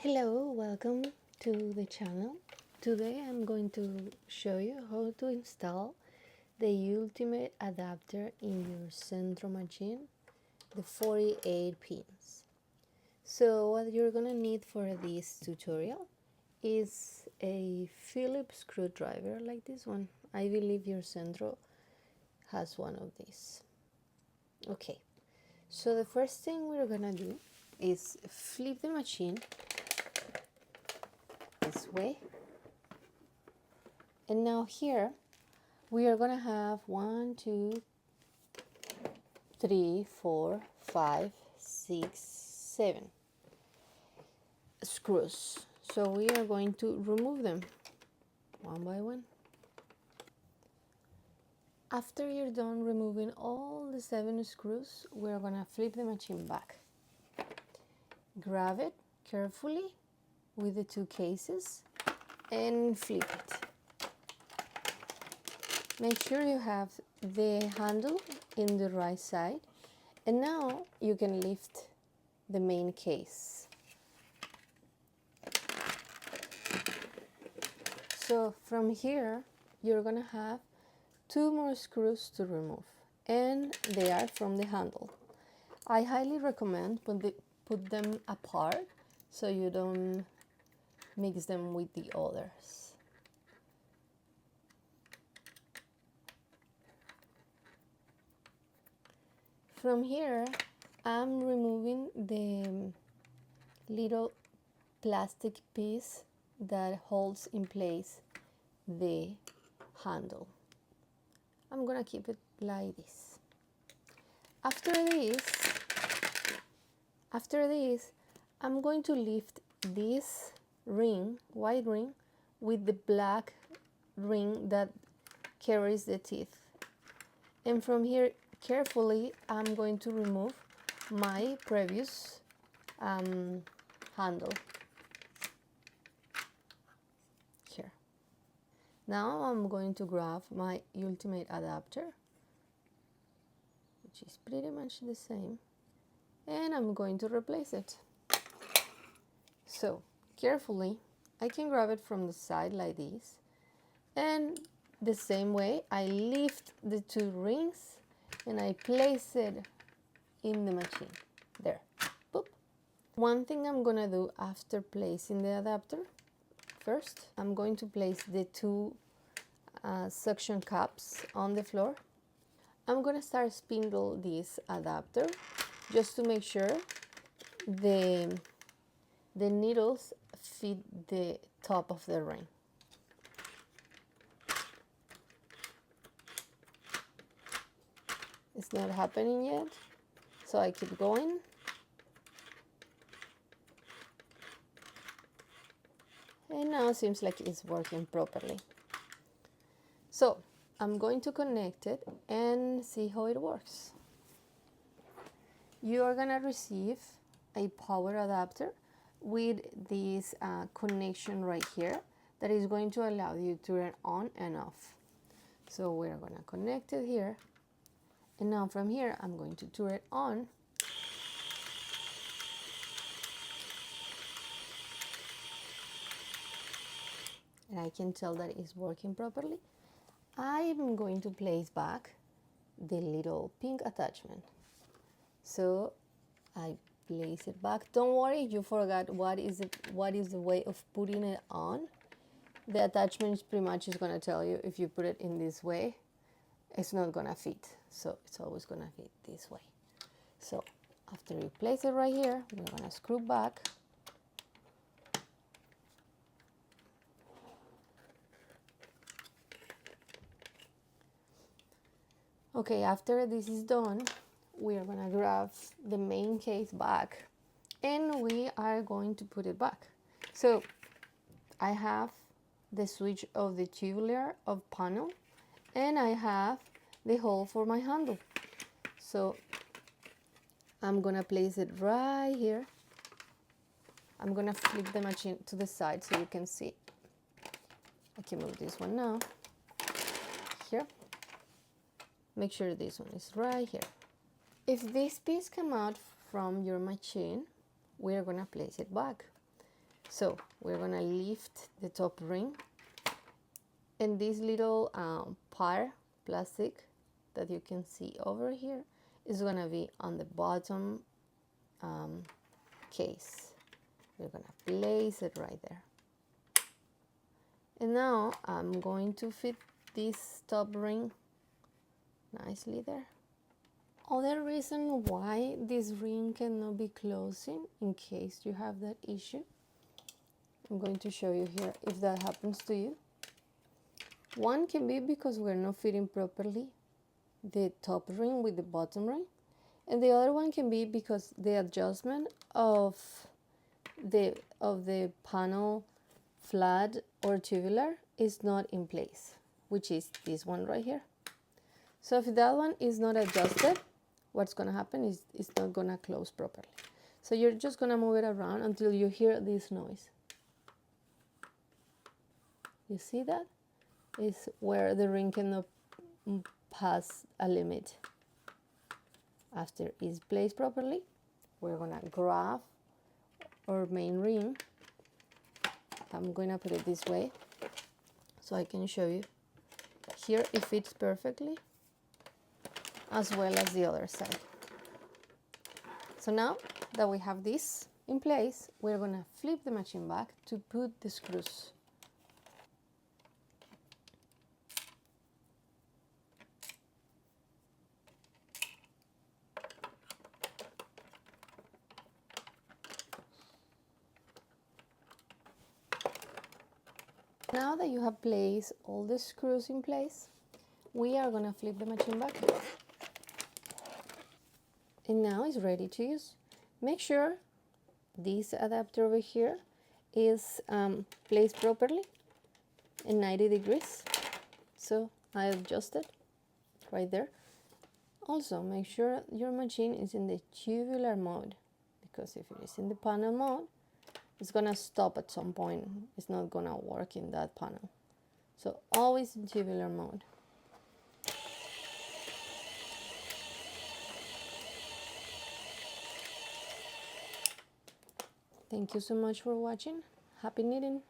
Hello, welcome to the channel. Today I'm going to show you how to install the ultimate adapter in your Centro machine, the 48 pins. So what you're gonna need for this tutorial is a Phillips screwdriver like this one. I believe your Centro has one of these. Okay, so the first thing we're gonna do is flip the machine this way, and now here we are gonna have 1, 2, 3, 4, 5, 6, 7 screws. So we are going to remove them one by one. After you're done removing all the 7 screws, we're gonna flip the machine back. Grab it carefully with the 2 cases and flip it. Make sure you have the handle in the right side, and now you can lift the main case. So from here you're gonna have 2 more screws to remove, and they are from the handle. I highly recommend put them apart so you don't mix them with the others. From here, I'm removing the little plastic piece that holds in place the handle. I'm gonna keep it like this. After this, I'm going to lift this ring, white ring, with the black ring that carries the teeth. And from here, carefully, I'm going to remove my previous handle. Here. Now I'm going to grab my ultimate adapter, which is pretty much the same, and I'm going to replace it. So carefully, I can grab it from the side like this, and the same way I lift the 2 rings and I place it in the machine. There. Boop. One thing I'm gonna do after placing the adapter, first I'm going to place the 2 suction cups on the floor. I'm gonna start spindle this adapter just to make sure the needles fit the top of the ring. It's not happening yet, so I keep going. And now it seems like it's working properly. So I'm going to connect it and see how it works. You are gonna receive a power adapter with this connection right here that is going to allow you to turn on and off. So we're gonna connect it here, and now from here I'm going to turn it on. And I can tell that it's working properly. I'm going to place back the little pink attachment. So I place it back. Don't worry if you forgot what is the way of putting it on. The attachment is pretty much going to tell you if you put it in this way, it's not going to fit. So it's always going to fit this way. So after you place it right here, we're going to screw back. Okay, after this is done, we are going to grab the main case back and we are going to put it back. So I have the switch of the tubular of panel, and I have the hole for my handle. So I'm gonna place it right here. I'm gonna flip the machine to the side so you can see. I can move this one now. Here. Make sure this one is right here. If this piece comes out from your machine, we're gonna place it back. So we're gonna lift the top ring, and this little plastic that you can see over here is gonna be on the bottom case. We're gonna place it right there. And now I'm going to fit this top ring nicely there. Other reason why this ring cannot be closing, in case you have that issue, I'm going to show you here if that happens to you. One can be because we're not fitting properly the top ring with the bottom ring, and the other one can be because the adjustment of the panel, flat or tubular, is not in place, which is this one right here. So if that one is not adjusted, what's going to happen is it's not going to close properly. So you're just going to move it around until you hear this noise. You see that? Is where the ring cannot pass a limit. After it's placed properly, we're going to grab our main ring. I'm going to put it this way so I can show you. Here it fits perfectly, as well as the other side. So now that we have this in place, we're going to flip the machine back to put the screws. Now that you have placed all the screws in place, we are going to flip the machine back. And now it's ready to use. Make sure this adapter over here is placed properly in 90 degrees. So I adjusted right there. Also, make sure your machine is in the tubular mode, because if it is in the panel mode, it's gonna stop at some point. It's not gonna work in that panel. So always in tubular mode. Thank you so much for watching. Happy knitting!